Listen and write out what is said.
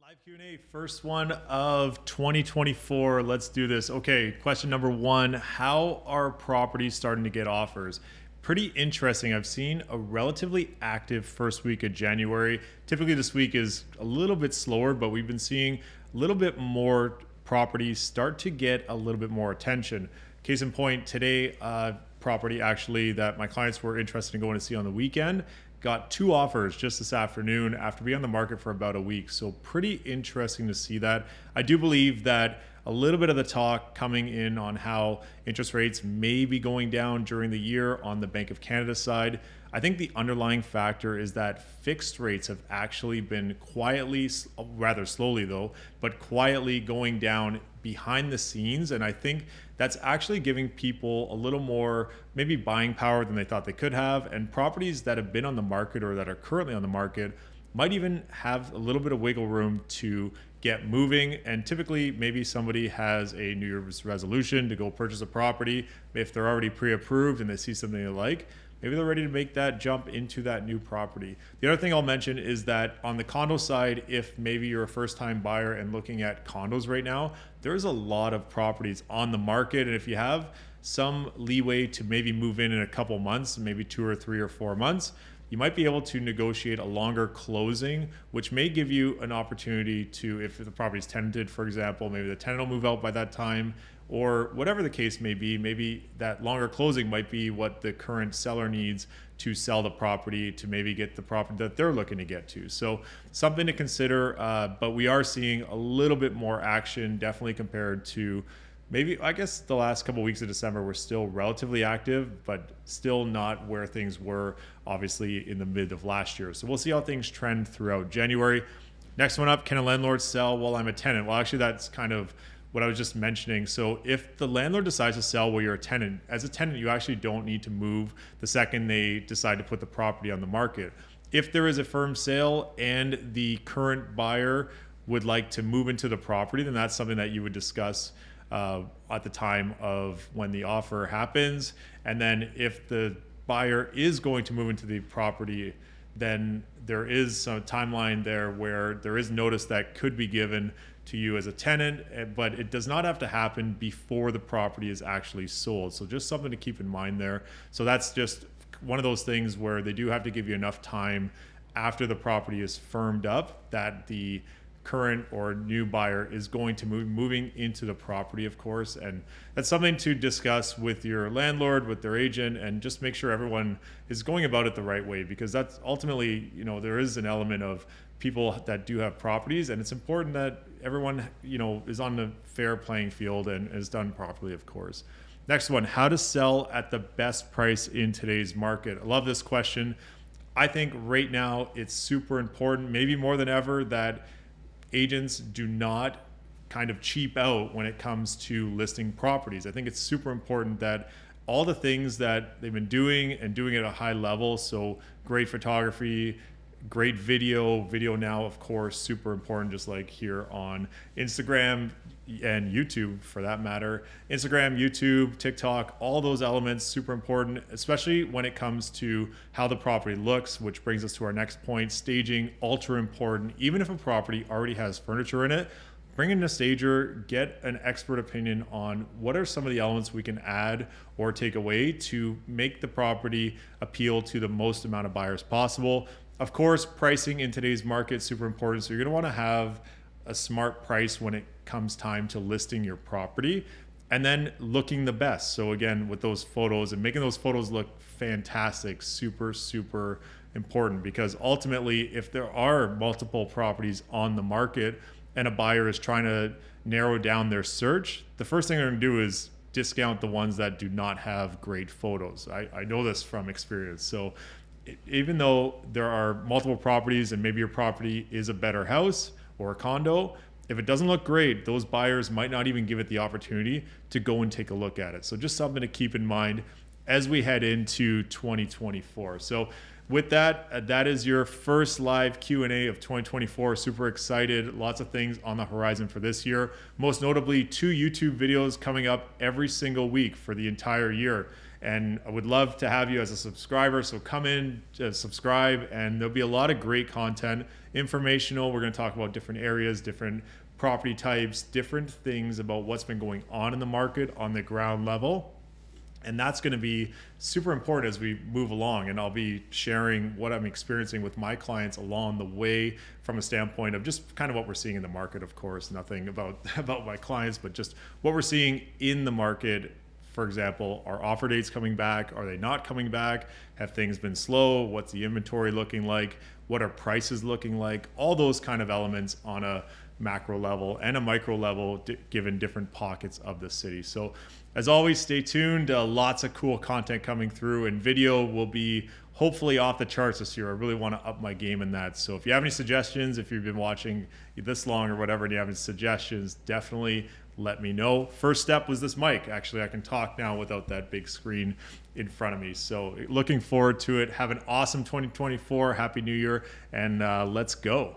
Live Q&A, first one of 2024. Let's do this. Okay, question number one, how are properties starting to get offers? Pretty interesting. I've seen a relatively active first week of January. Typically this week is a little bit slower, but we've been seeing a little bit more properties start to get a little bit more attention. Case in point, today, property actually that my clients were interested in going to see on the weekend got 2 offers just this afternoon after being on the market for about a week. So pretty interesting to see that. I do believe that a little bit of the talk coming in on how interest rates may be going down during the year on the Bank of Canada side. I think the underlying factor is that fixed rates have actually been quietly, rather slowly though, but quietly going down behind the scenes. And I think that's actually giving people a little more maybe buying power than they thought they could have. And properties that have been on the market or that are currently on the market might even have a little bit of wiggle room to get moving. And typically maybe somebody has a New Year's resolution to go purchase a property. If they're already pre-approved and they see something they like, maybe they're ready to make that jump into that new property. The other thing I'll mention is that on the condo side, if maybe you're a first-time buyer and looking at condos right now, there's a lot of properties on the market. And if you have some leeway to maybe move in a couple months, maybe 2 or 3 or 4 months, you might be able to negotiate a longer closing, which may give you an opportunity to, if the property is tenanted, for example, maybe the tenant will move out by that time, or whatever the case may be, maybe that longer closing might be what the current seller needs to sell the property to maybe get the property that they're looking to get to. So something to consider, but we are seeing a little bit more action, definitely compared to maybe, I guess the last couple of weeks of December were still relatively active, but still not where things were obviously in the mid of last year. So we'll see how things trend throughout January. Next one up, can a landlord sell while I'm a tenant? Well, actually that's kind of what I was just mentioning. So if the landlord decides to sell while you're a tenant, as a tenant, you actually don't need to move the second they decide to put the property on the market. If there is a firm sale and the current buyer would like to move into the property, then that's something that you would discuss at the time of when the offer happens. And then if the buyer is going to move into the property, then there is some timeline there where there is notice that could be given to you as a tenant, but it does not have to happen before the property is actually sold. So just something to keep in mind there. So that's just one of those things where they do have to give you enough time after the property is firmed up that the current or new buyer is going to moving into the property, of course. And that's something to discuss with your landlord, with their agent, and just make sure everyone is going about it the right way, because that's ultimately, there is an element of people that do have properties, and it's important that everyone, is on the fair playing field and is done properly, of course. Next one, how to sell at the best price in today's market. I love this question. I think right now it's super important, maybe more than ever, that agents do not kind of cheap out when it comes to listing properties. I think it's super important that all the things that they've been doing and doing at a high level, so great photography, great video now, of course, super important, just like here on Instagram and YouTube for that matter. Instagram, YouTube, TikTok, all those elements, super important, especially when it comes to how the property looks, which brings us to our next point. Staging, ultra important. Even if a property already has furniture in it, bring in a stager, get an expert opinion on what are some of the elements we can add or take away to make the property appeal to the most amount of buyers possible. Of course, pricing in today's market is super important. So you're gonna wanna have a smart price when it comes time to listing your property, and then looking the best. So again, with those photos and making those photos look fantastic, super, super important, because ultimately if there are multiple properties on the market and a buyer is trying to narrow down their search, the first thing they're gonna do is discount the ones that do not have great photos. I know this from experience. So even though there are multiple properties and maybe your property is a better house or a condo, if it doesn't look great, those buyers might not even give it the opportunity to go and take a look at it. So just something to keep in mind as we head into 2024. So with that, that is your first live Q&A of 2024. Super excited. Lots of things on the horizon for this year. Most notably, 2 YouTube videos coming up every single week for the entire year. And I would love to have you as a subscriber. So come in, subscribe, and there'll be a lot of great content, informational. We're going to talk about different areas, different property types, different things about what's been going on in the market on the ground level. And that's going to be super important as we move along. And I'll be sharing what I'm experiencing with my clients along the way from a standpoint of just kind of what we're seeing in the market, of course, nothing about my clients, but just what we're seeing in the market. For example, are offer dates coming back? Are they not coming back? Have things been slow? What's the inventory looking like? What are prices looking like? All those kind of elements on a macro level and a micro level, given different pockets of the city. So as always, stay tuned. Lots of cool content coming through, and video will be hopefully off the charts this year. I really want to up my game in that. So if you have any suggestions, if you've been watching this long or whatever, and you have any suggestions, definitely let me know. First step was this mic. Actually, I can talk now without that big screen in front of me. So looking forward to it. Have an awesome 2024. Happy New Year, and let's go.